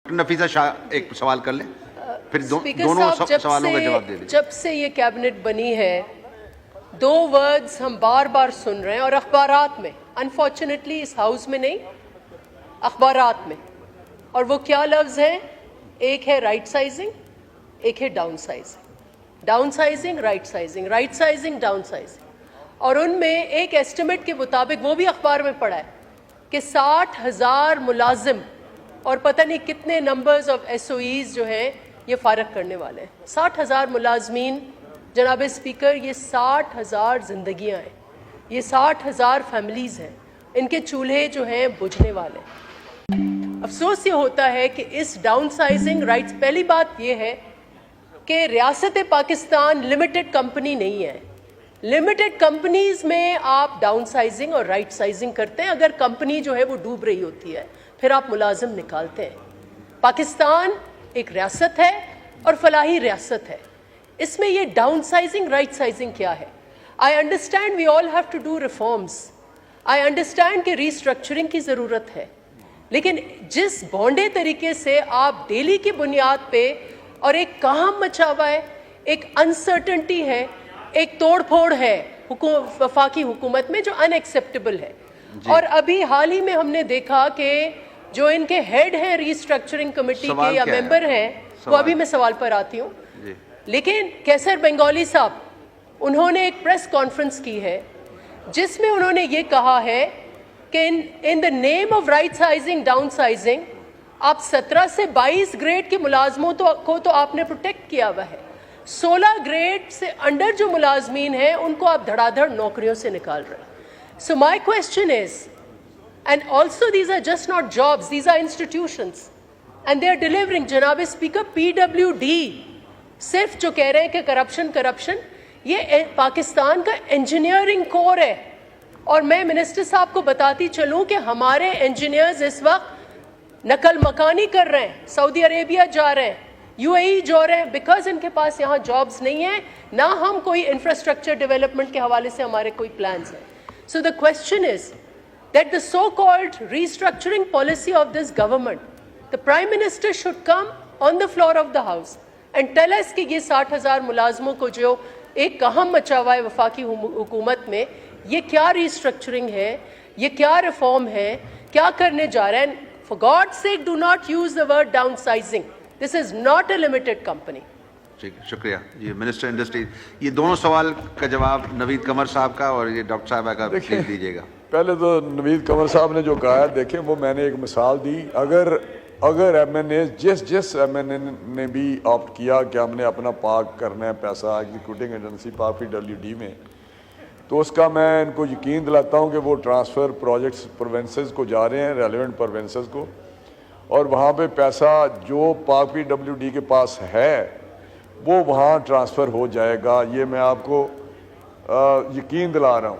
नफीसा शाह एक सवाल कर लें, फिर स्पीकर दोनों साहब, सवालों का जवाब दे दें। जब से ये कैबिनेट बनी है, दो वर्ड्स हम बार बार सुन रहे हैं और अखबारात में, अनफॉर्चुनेटली इस हाउस में नहीं, अखबारात में, और वो क्या लफ्ज़ हैं? एक है राइट साइजिंग, एक है down sizing. Down sizing, right sizing, right sizing, down sizing. और उनमें एक एस्टिमेट के मुताबिक, वो भी अखबार में पढ़ा है, कि 60,000 मुलाजिम और पता नहीं कितने नंबर्स ऑफ SOEs जो हैं ये फारग करने वाले हैं। 60,000 मुलाजमीन जनाब स्पीकर, ये 60,000 जिंदगियां हैं, ये 60,000 फैमिलीज़ हैं, इनके चूल्हे जो हैं बुझने वाले हैं। अफसोस ये होता है कि इस डाउन साइजिंग राइट्स, पहली बात ये है कि रियासत पाकिस्तान लिमिटेड कंपनी नहीं है। लिमिटेड कंपनीज में आप डाउन साइजिंग और राइट साइजिंग करते हैं। अगर कंपनी जो है वो डूब रही होती है, फिर आप मुलाजिम निकालते हैं। पाकिस्तान एक रियासत है और फलाही रियासत है, इसमें ये डाउन साइजिंग राइट साइजिंग क्या है? I understand we all have to do reforms, I understand कि रीस्ट्रक्चरिंग की ज़रूरत है, लेकिन जिस बॉन्डे तरीके से आप डेली की बुनियाद पे, और एक कहम मचा हुआ है, एक अनसर्टनिटी है, एक तोड़ फोड़ है वफाकी हुकूमत में जो अनएक्सेप्टेबल है। और अभी हाल ही में हमने देखा कि जो इनके हेड हैं रीस्ट्रक्चरिंग कमेटी के या मेंबर हैं, वो अभी मैं सवाल पर आती हूँ, लेकिन कैसर बंगाली साहब, उन्होंने एक प्रेस कॉन्फ्रेंस की है जिसमें उन्होंने ये कहा है कि in the name of right sizing down sizing, आप 17 से 22 ग्रेड के मुलाजमों को तो आपने प्रोटेक्ट किया हुआ है, 16 ग्रेड से अंडर जो मुलाजमीन हैं उनको आप धड़ाधड़ नौकरियों से निकाल रहे हैं। So my question is, and also these are just not jobs, these are institutions and they are delivering. जनाब स्पीकर, PWD सिर्फ जो कह रहे हैं कि करप्शन, ये पाकिस्तान का इंजीनियरिंग कोर है। और मैं मिनिस्टर साहब को बताती चलूं कि हमारे इंजीनियर्स इस वक्त नकल मकानी कर रहे हैं, सऊदी अरेबिया जा रहे हैं, UAE जा रहे हैं, बिकॉज इनके पास यहाँ जॉब्स नहीं है, ना हम कोई इंफ्रास्ट्रक्चर डेवलपमेंट के हवाले से हमारे कोई प्लान्स हैं। So the question is that the so-called restructuring policy of this government, the Prime Minister should come on the floor of the House and tell us कि ये 60,000 मुलाजमों को जो एक कहम मचा हुआ है वफाकी हुकूमत में, ये क्या restructuring है, ये क्या रिफॉर्म है, क्या करने जा रहे हैं? For God's sake, do not use the word downsizing. This is not a limited company. ठीक है, शुक्रिया। ये मिनिस्टर इंडस्ट्री, ये दोनों सवाल का जवाब नवीद कमर साहब का और ये डॉक्टर साहबा का प्लीज दीजिएगा। पहले तो नवीद कमर साहब ने जो कहा है, देखें वो मैंने एक मिसाल दी, अगर MNA जिस MNA ने भी ऑप्ट किया कि हमने अपना पार्क करना है पैसा एग्जीक्यूटिंग एजेंसी PWD में, तो उसका मैं इनको यकीन दिलाता हूँ कि वो ट्रांसफ़र प्रोजेक्ट्स प्रोविंसेस को जा रहे हैं, रेलिवेंट प्रोविंसेस को, और वहाँ पे पैसा जो PWD के पास है वो वहाँ ट्रांसफ़र हो जाएगा, ये मैं आपको यकीन दिला रहा हूँ।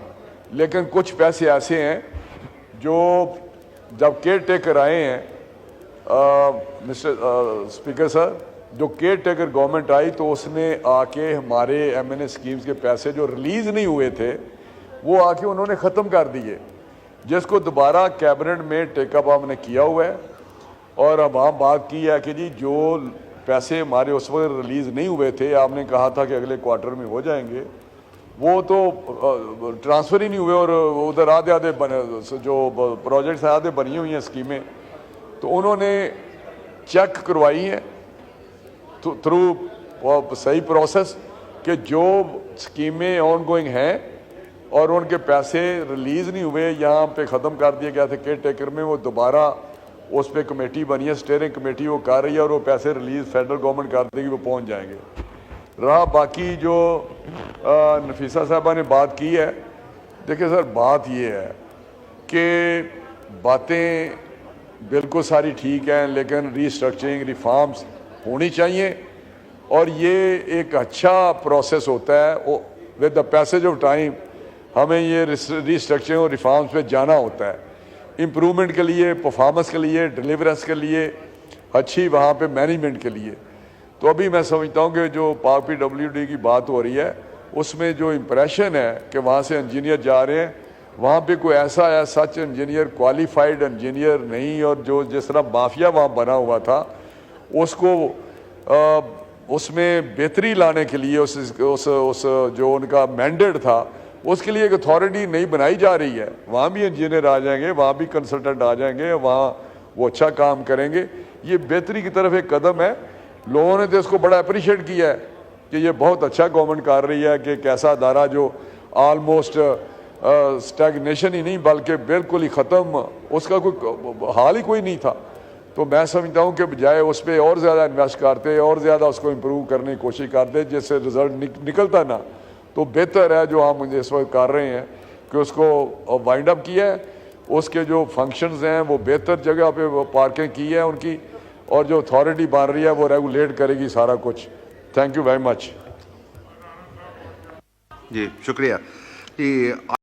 लेकिन कुछ पैसे ऐसे हैं जो जब केयर टेकर आए हैं, मिस्टर स्पीकर सर, जो केयर टेकर गवर्नमेंट आई तो उसने आके हमारे MNA स्कीम्स के पैसे जो रिलीज़ नहीं हुए थे वो आके उन्होंने ख़त्म कर दिए, जिसको दोबारा कैबिनेट में टेकअप हमने किया हुआ है। और अब वहाँ बात की है कि जी जो पैसे हमारे उस वक्त रिलीज़ नहीं हुए थे, आपने कहा था कि अगले क्वार्टर में हो जाएंगे, वो तो ट्रांसफ़र ही नहीं हुए, और उधर आधे जो प्रोजेक्ट्स आधे बनी हुई हैं स्कीमें, तो उन्होंने चेक करवाई हैं थ्रू सही प्रोसेस कि जो स्कीमें ऑन गोइंग हैं और उनके पैसे रिलीज़ नहीं हुए, यहाँ पे ख़त्म कर दिए गए थे केयर टेकर में, वो दोबारा उस पर कमेटी बनी है, स्टीयरिंग कमेटी वो कर रही है, और वो पैसे रिलीज़ फेडरल गवर्नमेंट कर देगी, वो पहुंच जाएंगे। रहा बाकी जो नफीसा साहबा ने बात की है, देखिए सर बात ये है कि बातें बिल्कुल सारी ठीक हैं, लेकिन रीस्ट्रक्चरिंग रिफॉर्म्स होनी चाहिए, और ये एक अच्छा प्रोसेस होता है। With the passage of time हमें ये रीस्ट्रक्चरिंग और रिफॉर्म्स पे जाना होता है, इम्प्रूवमेंट के लिए, परफॉर्मेंस के लिए, डिलीवरेंस के लिए, अच्छी वहाँ पे मैनेजमेंट के लिए। तो अभी मैं समझता हूँ कि जो PWD की बात हो रही है उसमें जो इम्प्रेशन है कि वहाँ से इंजीनियर जा रहे हैं, वहाँ पे कोई ऐसा सच इंजीनियर क्वालिफाइड इंजीनियर नहीं, और जो जिस तरह माफिया वहाँ बना हुआ था اس کو اس میں بہتری لانے کے لیے اس جو ان کا مینڈیٹ تھا اس کے لیے ایک اتھارٹی نئی بنائی جا رہی ہے. وہاں بھی انجینئر آ جائیں گے, وہاں بھی کنسلٹنٹ آ جائیں گے, وہاں وہ اچھا کام کریں گے. یہ بہتری کی طرف ایک قدم ہے. لوگوں نے تو اس کو بڑا اپریشیٹ کیا ہے کہ یہ بہت اچھا گورنمنٹ کر رہی ہے کہ ایک ایسا ادارہ جو آلموسٹ اسٹیگنیشن ہی نہیں بلکہ بالکل ہی ختم, اس کا کوئی حال ہی کوئی نہیں تھا. تو میں سمجھتا ہوں کہ بجائے اس پہ اور زیادہ انویسٹ کرتے اور زیادہ اس کو امپروو کرنے کی کوشش کرتے جس سے رزلٹ نکلتا نا, تو بہتر ہے جو ہم اس وقت کر رہے ہیں کہ اس کو وائنڈ اپ کیا ہے. اس کے جو فنکشنز ہیں وہ بہتر جگہ پہ پارکنگ کی ہے ان کی, اور جو اتھارٹی بن رہی ہے وہ ریگولیٹ کرے گی سارا کچھ. Thank you very much. جی شکریہ جی.